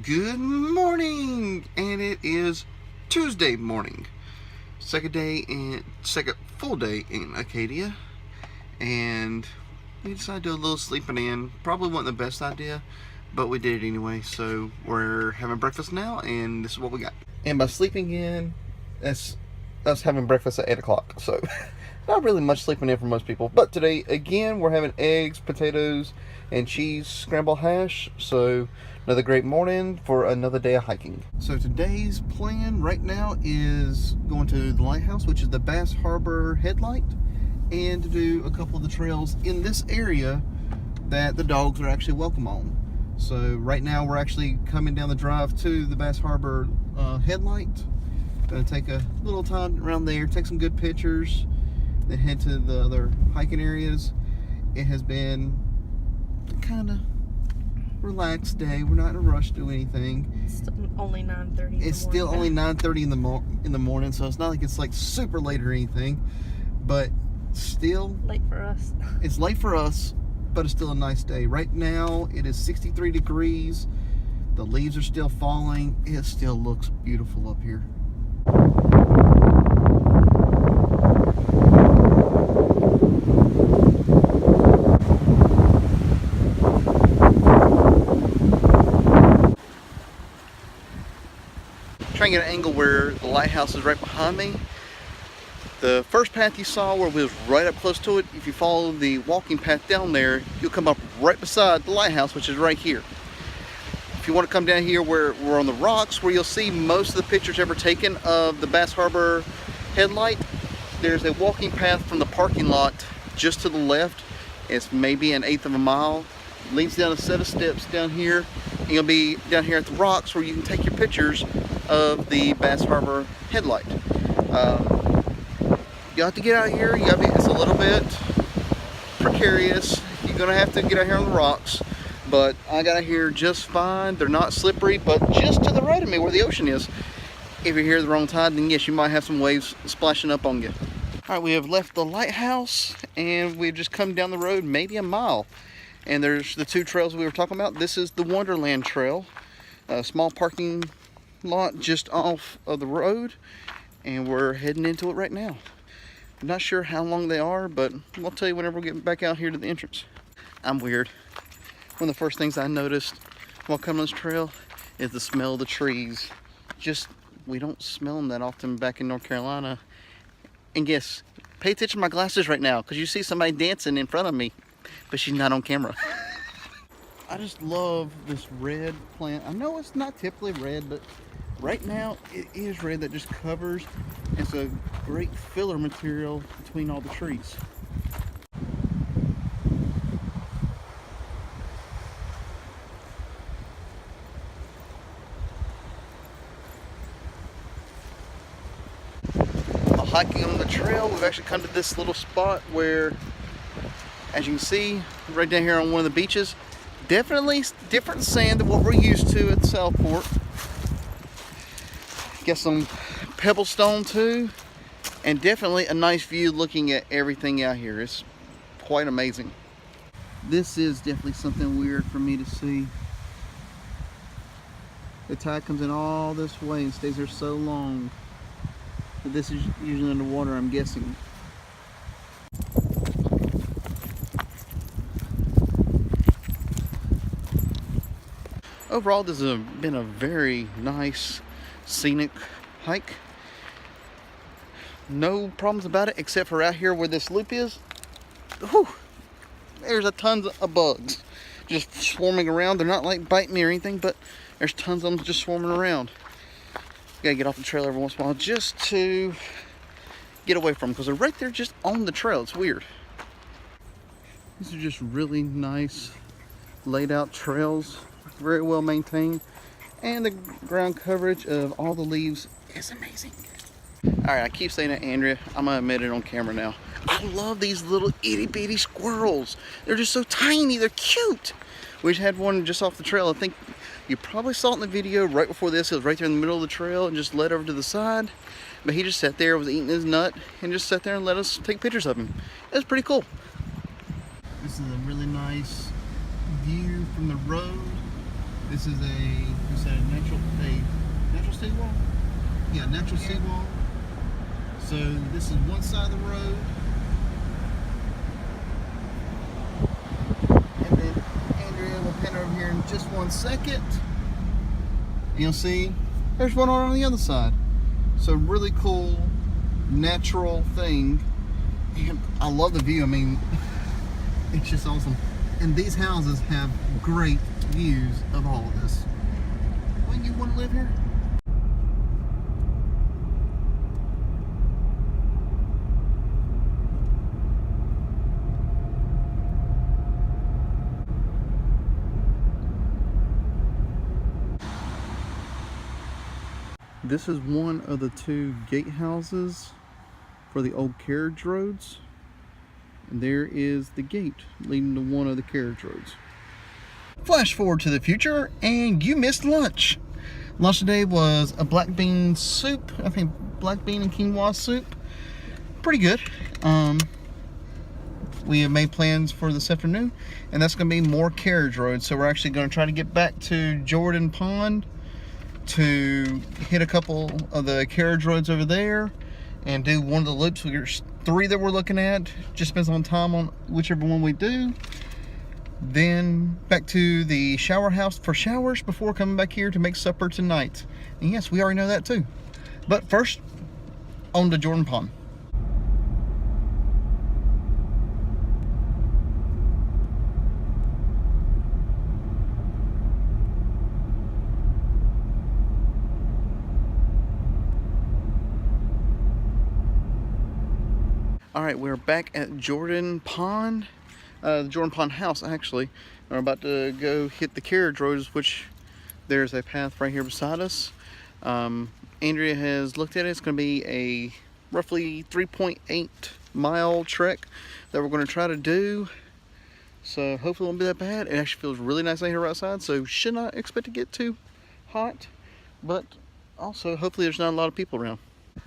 Good morning, and it is Tuesday morning, second full day in Acadia, and we decided to do a little sleeping in. Probably wasn't the best idea, but we did it anyway. So we're having breakfast now, and this is what we got. And by sleeping in, that's us having breakfast at 8 o'clock. So not really much sleeping in for most people. But today, again, we're having eggs, potatoes, and cheese scrambled hash. So another great morning for another day of hiking. So today's plan right now is going to the lighthouse, which is the Bass Harbor headlight, and to do a couple of the trails in this area that the dogs are actually welcome on. So right now we're actually coming down the drive to the Bass Harbor headlight. Gonna take a little time around there, take some good pictures, then head to the other hiking areas. It has been kind of relaxed day. We're not in a rush to do anything. It's only 9:30. It's still only 9:30 in the morning, so it's not like it's like super late or anything, but still late for us. It's late for us, but it's still a nice day. Right now it is 63 degrees. The leaves are still falling. It still looks beautiful up here. Trying to get an angle where the lighthouse is right behind me. The first path you saw where we was right up close to it, if you follow the walking path down there, you'll come up right beside the lighthouse, which is right here. If you want to come down here where we're on the rocks, where you'll see most of the pictures ever taken of the Bass Harbor headlight, there's a walking path from the parking lot just to the left. It's maybe an eighth of a mile. Leads down a set of steps down here, and you'll be down here at the rocks where you can take your pictures of the Bass Harbor headlight. You have to get out here. It's a little bit precarious. You're gonna have to get out here on the rocks, but I got out here just fine. They're not slippery, but just to the right of me where the ocean is, if you're here at the wrong tide, then yes, you might have some waves splashing up on you. All right, we have left the lighthouse and we've just come down the road maybe a mile. And there's the two trails we were talking about. This is the Wonderland Trail, a small parking lot just off of the road, and we're heading into it right now. I'm not sure how long they are, but we'll tell you whenever we get back out here to the entrance. I'm weird. One of the first things I noticed while coming on this trail is the smell of the trees. We don't smell them that often back in North Carolina. And yes, pay attention to my glasses right now, because you see somebody dancing in front of me, but she's not on camera. I just love this red plant. I know it's not typically red, but right now it is red that just covers. It's a great filler material between all the trees. While hiking on the trail, we've actually come to this little spot where, as you can see, right down here on one of the beaches, definitely different sand than what we're used to at Southport. Got some pebble stone too, and definitely a nice view looking at everything out here. It's quite amazing. This is definitely something weird for me to see. The tide comes in all this way and stays there so long. But this is usually underwater, I'm guessing. Overall, this has been a very nice scenic hike. No problems about it, except for out here where this loop is. Whew, there's a tons of bugs just swarming around. They're not like biting me or anything, but there's tons of them just swarming around. You gotta get off the trail every once in a while just to get away from them, because they're right there just on the trail. It's weird. These are just really nice laid out trails, very well maintained, and the ground coverage of all the leaves is amazing. All right, I keep saying that, Andrea. I'm gonna admit it on camera now. I love these little itty bitty squirrels. They're just so tiny. They're cute. We just had one just off the trail. I think you probably saw it in the video right before this. It was right there in the middle of the trail and just led over to the side. But he just sat there, was eating his nut, and just sat there and let us take pictures of him. It was pretty cool. This is a really nice view from the road. This is Yeah, natural seawall. So this is one side of the road. And then Andrea will pan over here in just 1 second. And you'll see there's one on the other side. So really cool natural thing. And I love the view. I mean, it's just awesome. And these houses have great views of all of this. Wouldn't you want to live here? This is one of the 2 gatehouses for the old carriage roads. And there is the gate leading to one of the carriage roads. Flash forward to the future, and you missed lunch. Lunch today was a black bean soup. I think black bean and quinoa soup. Pretty good. We have made plans for this afternoon, and that's going to be more carriage roads. So we're actually going to try to get back to Jordan Pond to hit a couple of the carriage roads over there and do one of the loops. There's 3 that we're looking at. Just depends on time on whichever one we do. Then back to the shower house for showers before coming back here to make supper tonight. And yes, we already know that too. But first, on to Jordan Pond. All right, we're back at Jordan Pond, the Jordan Pond house actually. We're about to go hit the carriage roads, which there's a path right here beside us. Andrea has looked at it. It's going to be a roughly 3.8 mile trek that we're going to try to do. So hopefully it won't be that bad. It actually feels really nice out here outside, so should not expect to get too hot. But also, hopefully there's not a lot of people around.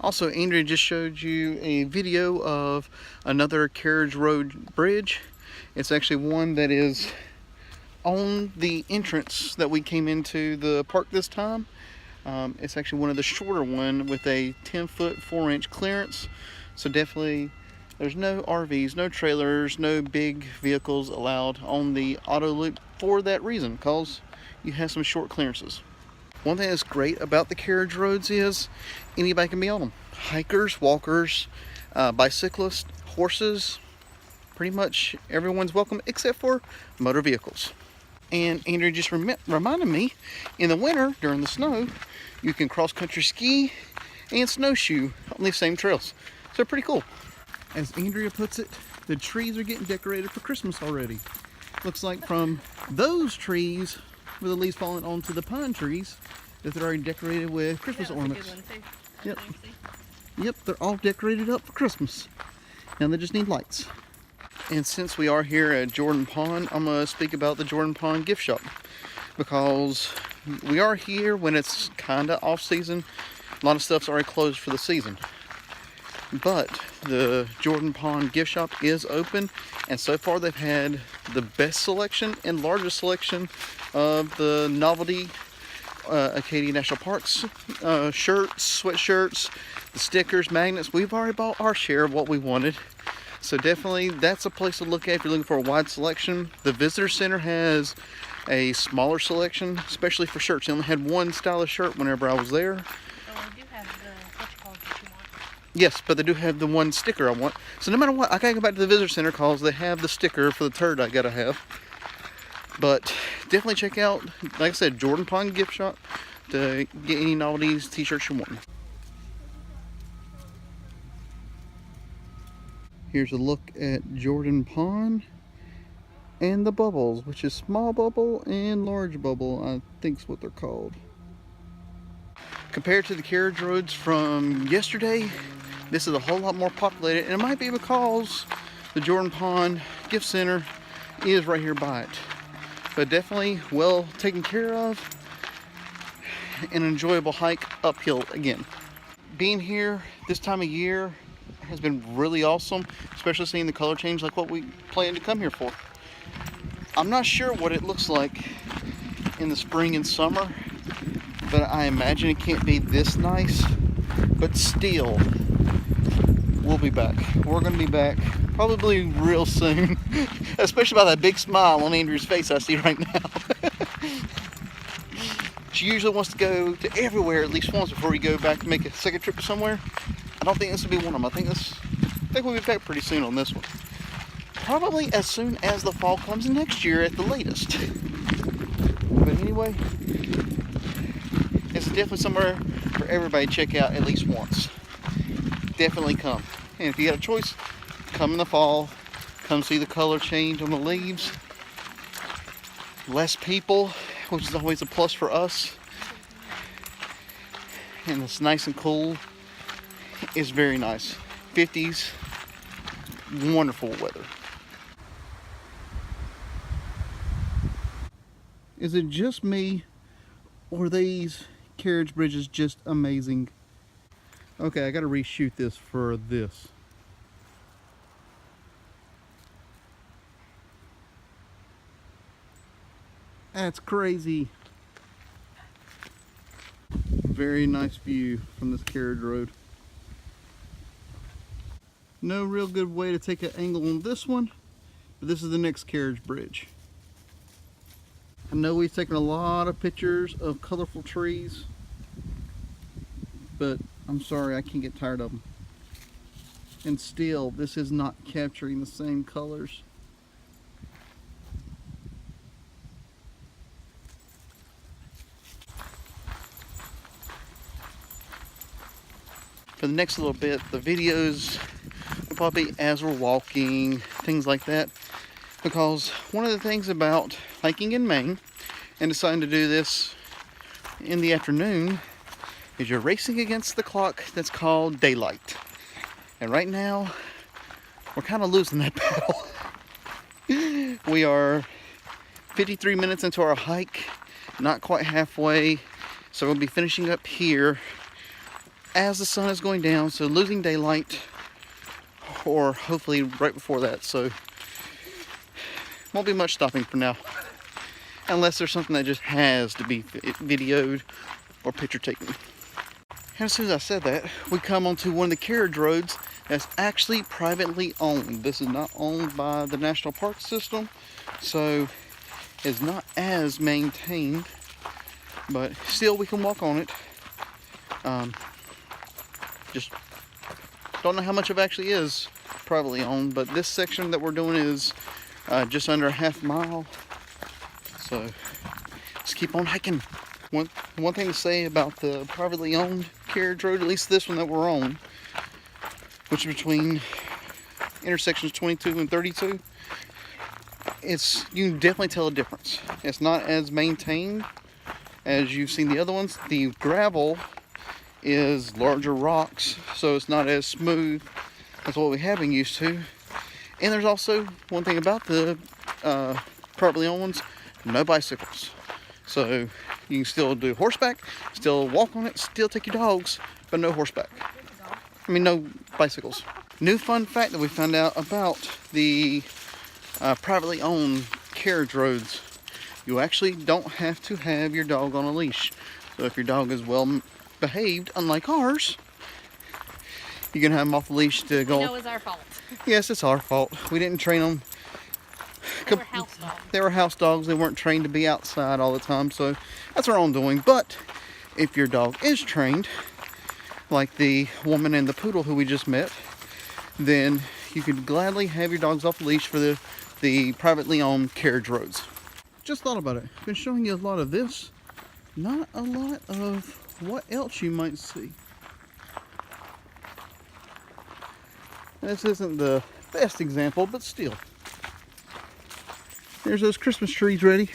Also, Andrea just showed you a video of another carriage road bridge. It's actually one that is on the entrance that we came into the park this time. It's actually one of the shorter one with a 10-foot 4-inch clearance. So definitely there's no RVs, no trailers, no big vehicles allowed on the auto loop for that reason, because you have some short clearances. One thing that's great about the carriage roads is anybody can be on them. Hikers, walkers, bicyclists, horses, pretty much everyone's welcome except for motor vehicles. And Andrea just reminded me, in the winter, during the snow, you can cross-country ski and snowshoe on these same trails. So pretty cool. As Andrea puts it, the trees are getting decorated for Christmas already. Looks like from those trees with the leaves falling onto the pine trees that they're already decorated with Christmas ornaments. Yep. Yep, they're all decorated up for Christmas. Now they just need lights. And since we are here at Jordan Pond, I'm going to speak about the Jordan Pond gift shop, because we are here when it's kind of off season. A lot of stuff's already closed for the season. But the Jordan Pond gift shop is open, and so far they've had the best selection and largest selection of the novelty Acadia National Parks shirts, sweatshirts, the stickers, magnets. We've already bought our share of what we wanted. So definitely that's a place to look at if you're looking for a wide selection. The visitor center has a smaller selection, especially for shirts. They only had one style of shirt whenever I was there. Oh, they do have the what you want. Yes, but they do have the one sticker I want. So no matter what, I gotta go back to the visitor center because they have the sticker for the turd I gotta have. But definitely check out, like I said, Jordan Pond gift shop to get any novelties, t-shirts you want. Here's a look at Jordan Pond and the bubbles, which is small bubble and large bubble, I think's what they're called. Compared to the carriage roads from yesterday, this is a whole lot more populated, and it might be because the Jordan Pond Gift Center is right here by it. But definitely well taken care of, an enjoyable hike uphill again. Being here this time of year has been really awesome, especially seeing the color change like what we planned to come here for. I'm not sure what it looks like in the spring and summer, but I imagine it can't be this nice. But still, we'll be back. We're going to be back probably real soon. Especially by that big smile on Andrew's face I see right now. She usually wants to go to everywhere at least once before we go back to make a second trip to somewhere. I don't think this will be one of them. I think we'll be back pretty soon on this one. Probably as soon as the fall comes next year at the latest. But anyway, it's definitely somewhere for everybody to check out at least once. Definitely come. And if you got a choice, come in the fall. Come see the color change on the leaves. Less people, which is always a plus for us. And it's nice and cool. It's very nice. 50s, wonderful weather. Is it just me, or are these carriage bridges just amazing? Okay, I gotta reshoot this for this. That's crazy. Very nice view from this carriage road. No real good way to take an angle on this one, but this is the next carriage bridge. I know we've taken a lot of pictures of colorful trees, but I'm sorry, I can't get tired of them. And still, this is not capturing the same colors. For the next little bit, the videos will probably be as we're walking, things like that. Because one of the things about hiking in Maine and deciding to do this in the afternoon is you're racing against the clock that's called daylight. And right now, we're kind of losing that battle. We are 53 minutes into our hike, not quite halfway. So we'll be finishing up here as the sun is going down, so losing daylight, or hopefully right before that, so won't be much stopping for now, unless there's something that just has to be videoed or picture taken. And as soon as I said that, we come onto one of the carriage roads that's actually privately owned. This is not owned by the National Park System, so it's not as maintained, but still we can walk on it. Just don't know how much of it actually is privately owned, but this section that we're doing is just under a half mile. So let's keep on hiking. One thing to say about the privately owned carriage road, at least this one that we're on, which is between intersections 22 and 32, you can definitely tell a difference. It's not as maintained as you've seen the other ones. The gravel is larger rocks, so it's not as smooth as what we have been used to. And there's also one thing about the privately owned ones: no bicycles. So you can still do horseback, still walk on it, still take your dogs, but no horseback. I mean, no bicycles. New fun fact that we found out about the privately owned carriage roads: you actually don't have to have your dog on a leash. So if your dog is well behaved, unlike ours, you can have them off the leash to go. No, it's our fault. Yes, it's our fault. We didn't train them. They were house dogs. They were house dogs. They weren't trained to be outside all the time, so that's our own doing. But if your dog is trained, like the woman and the poodle who we just met, then you could gladly have your dogs off the leash for the privately owned carriage roads. Just thought about it. I've been showing you a lot of this, not a lot of what else you might see. This isn't the best example, but still. There's those Christmas trees ready.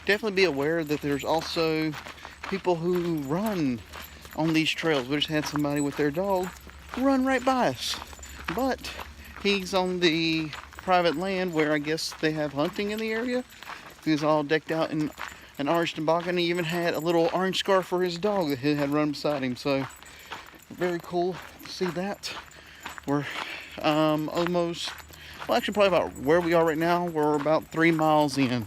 Definitely be aware that there's also people who run on these trails. We just had somebody with their dog run right by us. But he's on the private land where I guess they have hunting in the area. He was all decked out in an orange toboggan. He even had a little orange scarf for his dog that he had run beside him. So very cool to see that. We're almost well, actually probably about where we are right now. We're about 3 miles in.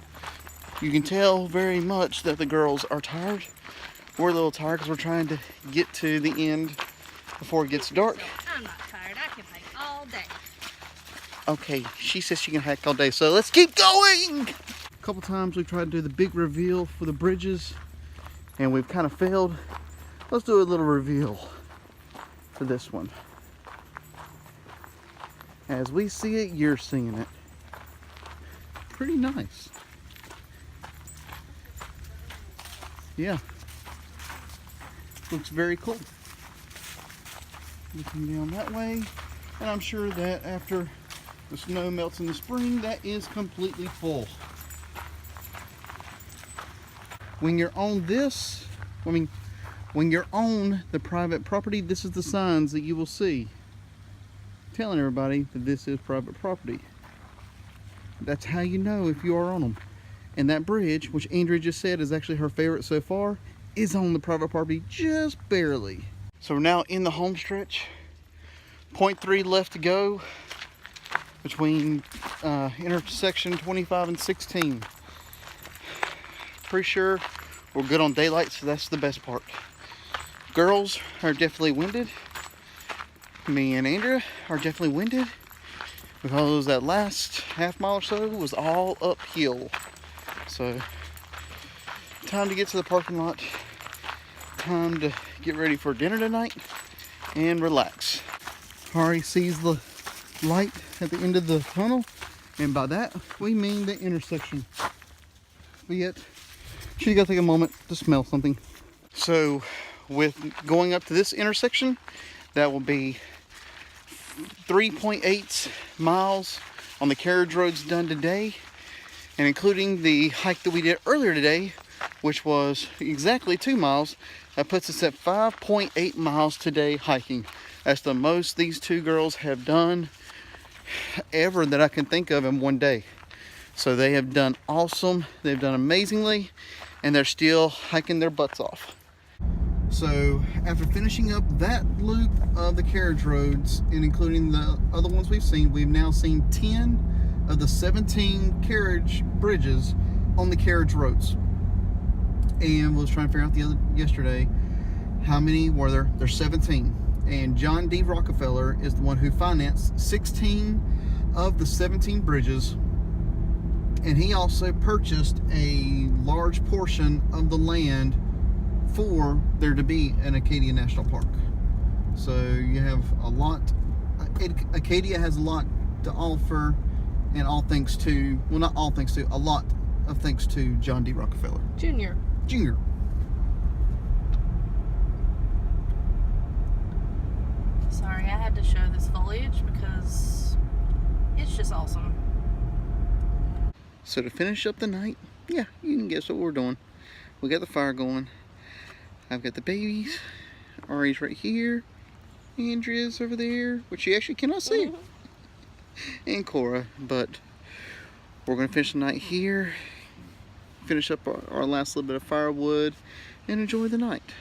You can tell very much that the girls are tired. We're a little tired because we're trying to get to the end before it gets dark. I'm not tired. I can hike all day. Okay, she says she can hike all day, so let's keep going! A couple times we've tried to do the big reveal for the bridges, and we've kind of failed. Let's do a little reveal for this one. As we see it, you're seeing it. Pretty nice. Yeah. Looks very cool. Looking down that way, and I'm sure that after the snow melts in the spring, that is completely full. When you're on this, when you're on the private property, this is the signs that you will see telling everybody that this is private property. That's how you know if you are on them. And that bridge, which Andrea just said is actually her favorite so far, is on the private property just barely. So we're now in the home stretch. 0.3 left to go between intersection 25 and 16. Pretty sure we're good on daylight, so that's the best part. Girls are definitely winded. Me and Andrea are definitely winded because that last half mile or so was all uphill. So time to get to the parking lot. Time to get ready for dinner tonight and relax. Hari sees the light at the end of the tunnel, and by that we mean the intersection. But yet, she's got to take a moment to smell something. So with going up to this intersection, that will be 3.8 miles on the carriage roads done today, and including the hike that we did earlier today, which was exactly 2 miles. That puts us at 5.8 miles today hiking. That's the most these two girls have done ever that I can think of in one day. So they have done awesome. They've done amazingly, and they're still hiking their butts off. So after finishing up that loop of the carriage roads and including the other ones we've now seen 10 of the 17 carriage bridges on the carriage roads. And was trying to figure out yesterday how many were there. There's 17. And John D. Rockefeller is the one who financed 16 of the 17 bridges. And he also purchased a large portion of the land for there to be an Acadia National Park. So you have a lot. Acadia has a lot to offer, and all thanks to, well, not all thanks to, a lot of thanks to John D. Rockefeller Junior. Sorry, I had to show this foliage because it's just awesome. So to finish up the night, yeah, you can guess what we're doing. We got the fire going. I've got the babies. Ari's right here. Andrea's over there, which you actually cannot see. And Cora, but we're going to finish the night here. Finish up our last little bit of firewood and enjoy the night.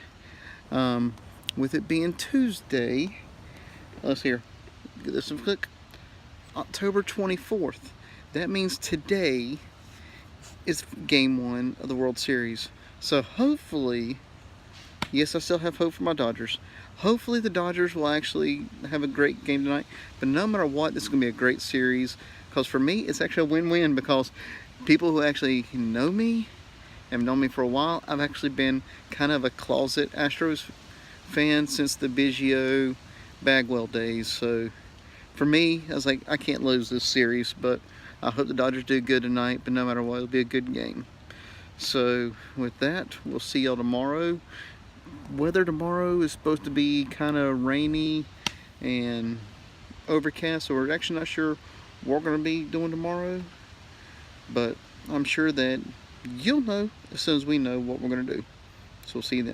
With it being Tuesday, let's hear. Get this one quick. October 24th. That means today is game 1 of the World Series. So hopefully, yes, I still have hope for my Dodgers. Hopefully the Dodgers will actually have a great game tonight. But no matter what, this is going to be a great series. Because for me, it's actually a win-win. Because people who actually know me, have known me for a while, I've actually been kind of a closet Astros fan since the Biggio Bagwell days. So for me, I was like, I can't lose this series. But I hope the Dodgers do good tonight. But no matter what, it'll be a good game. So with that, we'll see y'all tomorrow. Weather tomorrow is supposed to be kind of rainy and overcast, so we're actually not sure what we're going to be doing tomorrow, but I'm sure that you'll know as soon as we know what we're going to do. So we'll see you then.